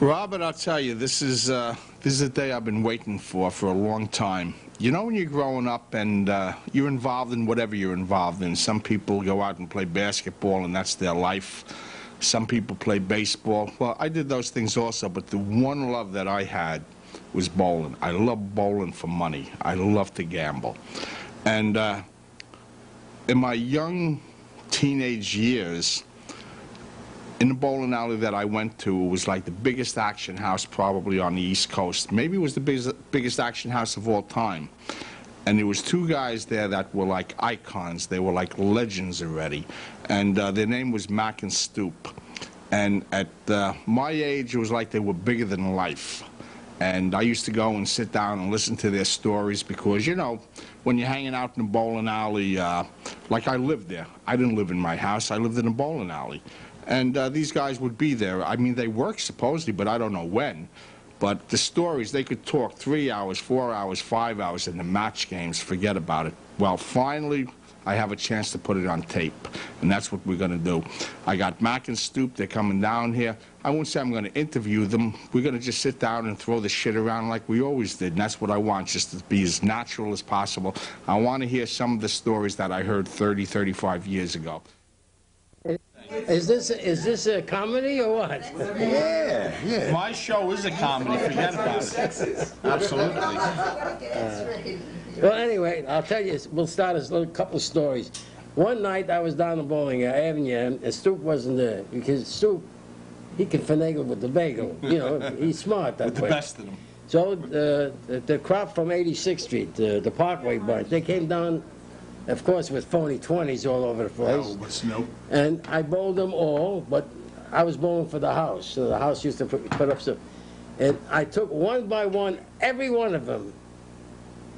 Robert, I'll tell you, this is a day I've been waiting for a long time. You know, when you're growing up and you're involved in whatever you're involved in, some people go out and play basketball and that's their life. Some people play baseball. Well, I did those things also, but the one love that I had was bowling. I love bowling for money. I love to gamble. And in my young teenage years, in the bowling alley that I went to, it was like the biggest action house probably on the East Coast. Maybe it was the biggest action house of all time. And there was two guys there that were like icons. They were like legends already. And their name was Mac and Stoop. And at my age, it was like they were bigger than life. And I used to go and sit down and listen to their stories because, you know, when you're hanging out in the bowling alley, like I lived there. I didn't live in my house. I lived in a bowling alley. And these guys would be there. I mean, they worked supposedly, but I don't know when. But the stories, they could talk 3 hours, 4 hours, 5 hours, and the match games, forget about it. Well, finally, I have a chance to put it on tape, and that's what we're going to do. I got Mac and Stoop. They're coming down here. I won't say I'm going to interview them. We're going to just sit down and throw the shit around like we always did, and that's what I want, just to be as natural as possible. I want to hear some of the stories that I heard 30, 35 years ago. Is this a comedy or what? Yeah. My show is a comedy. Forget about it. Absolutely. Well, anyway, I'll tell you. We'll start a couple of stories. One night I was down the bowling avenue, and Stoop wasn't there because Stoop, he can finagle with the bagel. You know, he's smart that way. With the best of them. So the crop from 86th Street, the Parkway bunch, they came down. Of course, with phony 20s all over the place. Oh, what's new? And I bowled them all, but I was bowling for the house. So the house used to put up some. And I took one by one, every one of them.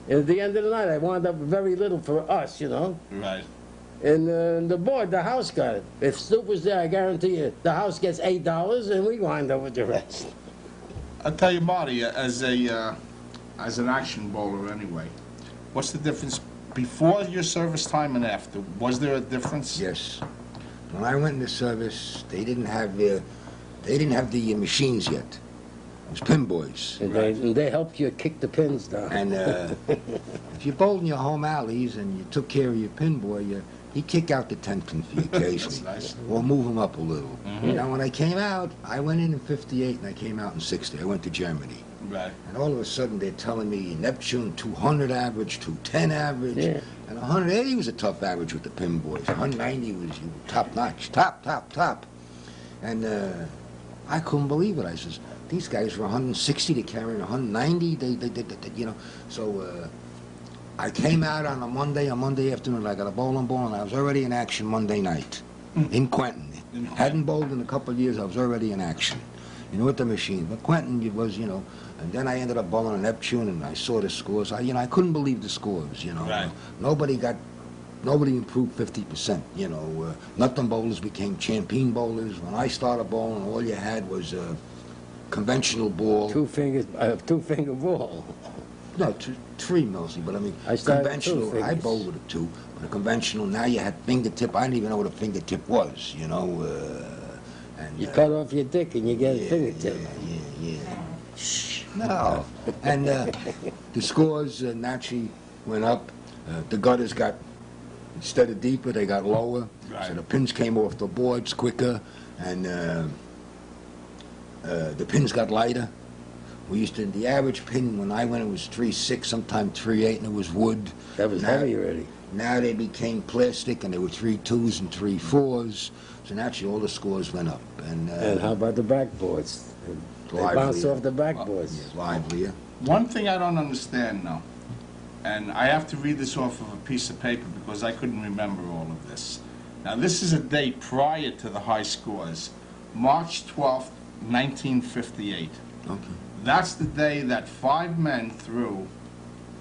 And at the end of the night, I wound up with very little for us, you know. Right. And the board, the house got it. If Stoop was there, I guarantee you, the house gets $8, and we wind up with the rest. I'll tell you, Marty, as an action bowler anyway, what's the difference before your service time and after? Was there a difference? Yes. When I went into service, they didn't have the machines yet. It was pin boys. And they helped you kick the pins down. And if you bowled in your home alleys and you took care of your pin boy, he'd kick out the 10-pin for you occasionally. That's nice. Or move him up a little. Mm-hmm. Now, when I came out, I went in 58 and I came out in 60. I went to Germany. Right. And all of a sudden, they're telling me Neptune 200 average, 210 average. Yeah. And 180 was a tough average with the pin boys. 190 was top-notch, top. And I couldn't believe it. I says, these guys were 160, they're carrying 190, they you know. So I came out on a Monday afternoon. I got a bowling ball, and I was already in action Monday night in Quentin. Hadn't bowled in a couple of years, I was already in action. You know, with the machine. But Quentin, it was, you know, and then I ended up bowling a Neptune, and I saw the scores. I couldn't believe the scores, you know. Right. Nobody improved 50%, you know. Nothing bowlers became champion bowlers. When I started bowling, all you had was a conventional ball. Two-finger ball. No, three mostly, but I mean, conventional. I bowled with a 2, but a conventional, now you had fingertip. I didn't even know what a fingertip was, you know. And, you cut off your dick and you get a fingertip. Yeah. Shh. No. And the scores naturally went up. The gutters got, instead of deeper, they got lower. Right. So the pins came off the boards quicker, and the pins got lighter. We used to, the average pin when I went, it was 3.6, sometimes 3.8, and it was wood. That was heavy already. Now they became plastic, and they were 3.2s and 3.4s. So naturally, all the scores went up. And how about the backboards? They bounced off the backboards. Livelier. One thing I don't understand now, and I have to read this off of a piece of paper because I couldn't remember all of this. Now, this is a date prior to the high scores, March 12th, 1958. Okay. That's the day that 5 men threw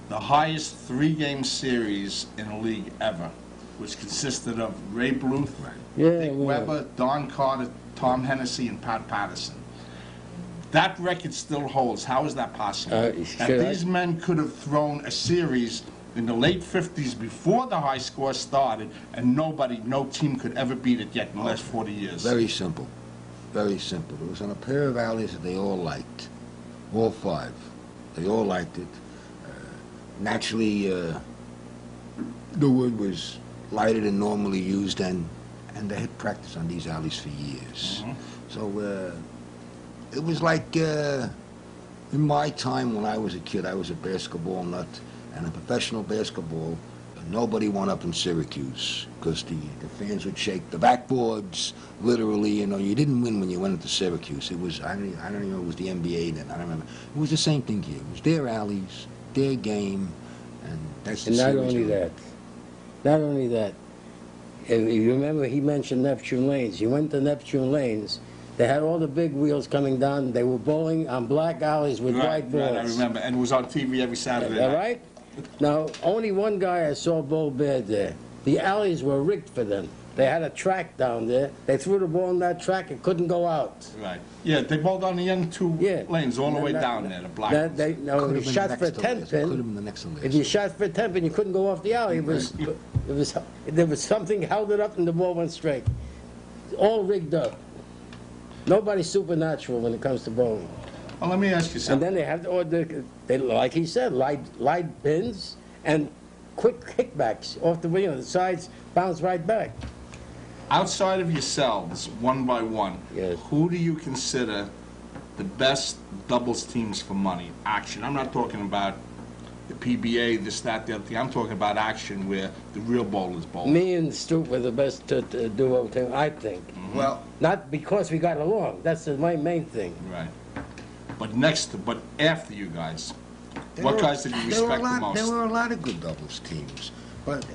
the highest 3-game series in a league ever, which consisted of Ray Bluth, Dick Weber, Don Carter, Tom Hennessy, and Pat Patterson. That record still holds. How is that possible? That these men could have thrown a series in the late 50s before the high score started, and no team could ever beat it yet in the last 40 years. Very simple. Very simple. It was on a pair of alleys that they all liked. All five. They all liked it. Naturally, the wood was lighter than normally used, and they had practiced on these alleys for years. So it was like in my time when I was a kid, I was a basketball nut, and in professional basketball, nobody won up in Syracuse because the fans would shake the backboards, literally. You know, you didn't win when you went into Syracuse. It was, I don't even know, it was the NBA then. I don't remember. It was the same thing here. It was their alleys, their game, and that's the And not series only of- that, not only that, if you remember he mentioned Neptune Lanes. You went to Neptune Lanes, they had all the big wheels coming down. They were bowling on black alleys with white balls. Right, I remember, and it was on TV every Saturday All night. right? Now, only one guy I saw bowl bad there. The alleys were rigged for them. They had a track down there. They threw the ball in that track, it couldn't go out. Right. Yeah, they bowled on the end two lanes all the way down there, the black ones. No, Could you have been shot the for a next to 10 last. Could have pin. been the next to last. If you shot for a 10 pin, you couldn't go off the alley. There was something held it up and the ball went straight. All rigged up. Nobody's supernatural when it comes to bowling. Well, let me ask you And something. then they have, they, like he said, light pins and quick kickbacks off the sides bounce right back. Outside of yourselves, one by one, Yes. who do you consider the best doubles teams for money? Action. I'm not talking about the PBA, this, that, the other thing. I'm talking about action where the real bowlers bowl. Me and Stoop were the best duo team, I think. Well, Not because we got along. That's my main thing. Right. But after you guys, there what were- guys did you there were respect a lot, the most? There were a lot of good doubles teams, but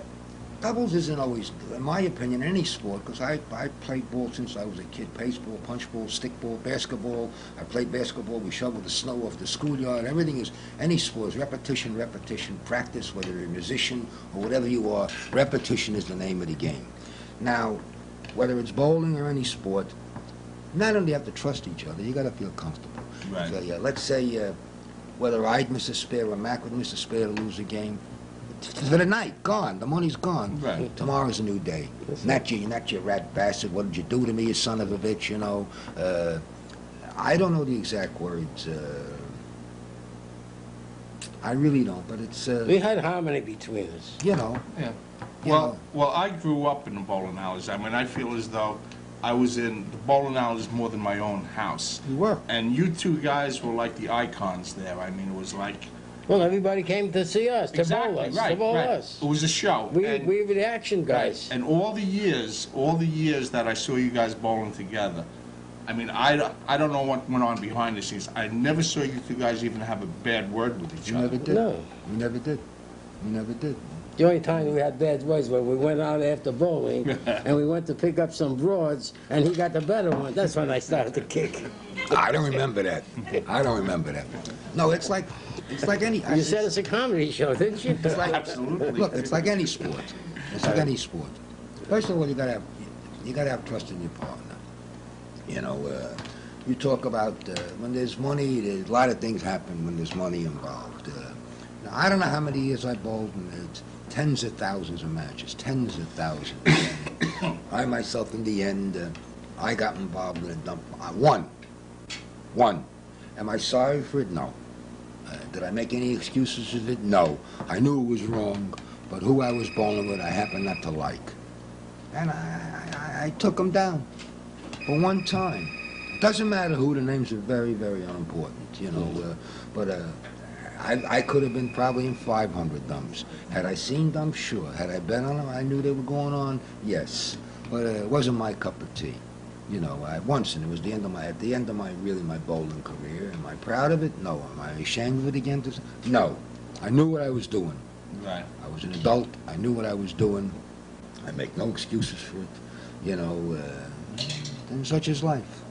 doubles isn't always, in my opinion, any sport, because I played ball since I was a kid. Baseball, punchball, stickball, basketball. I played basketball. We shoveled the snow off the schoolyard. Everything is, any sport is repetition, repetition, practice, whether you're a musician or whatever you are, repetition is the name of the game. Now, whether it's bowling or any sport, not only have to trust each other, you got to feel comfortable. Right. So, yeah, let's say whether I'd miss a spare or Mac would miss a spare to lose a game, for the night, gone. The money's gone. Right. Tomorrow's a new day. Not you rat bastard. What did you do to me, you son of a bitch? You know. I don't know the exact words. I really don't. But it's We had harmony between us. you know. Yeah. You know. Well, I grew up in the bowling alleys. I mean, I feel as though I was in the bowling alleys more than my own house. You were. And you two guys were like the icons there. I mean, it was like... Well, everybody came to see us, to bowl us, right, to bowl right. us. It was a show. We and, were the action guys. and all the years that I saw you guys bowling together, I mean, I don't know what went on behind the scenes. I never saw you two guys even have a bad word with each You other. never did. No. You never did. You never did. The only time we had bad words when we went out after bowling and we went to pick up some broads and he got the better one. That's when I started to kick. I don't remember that. I don't remember that. No, it's like any. You said it's a comedy show, didn't you? It's like, Absolutely. Look, it's like any sport. It's like any sport. First of all, you gotta have trust in your partner. You know, you talk about when there's money. There's a lot of things happen when there's money involved. Now, I don't know how many years I bowled, and it's tens of thousands of matches, tens of thousands. I myself, in the end, I got involved in a dump. I won. Am I sorry for it? No. Did I make any excuses of it? No. I knew it was wrong, but who I was bowling with, I happened not to like. And I took him down for one time. Doesn't matter who, the names are very, very unimportant, you know. I could have been probably in 500 dumps. Had I seen dumps? Sure. Had I been on them, I knew they were going on? Yes. But it wasn't my cup of tea. You know, once, and it was at the end of my bowling career. Am I proud of it? No. Am I ashamed of it again? No. I knew what I was doing. Right. I was an adult. I knew what I was doing. I make no excuses for it. You know, and such is life.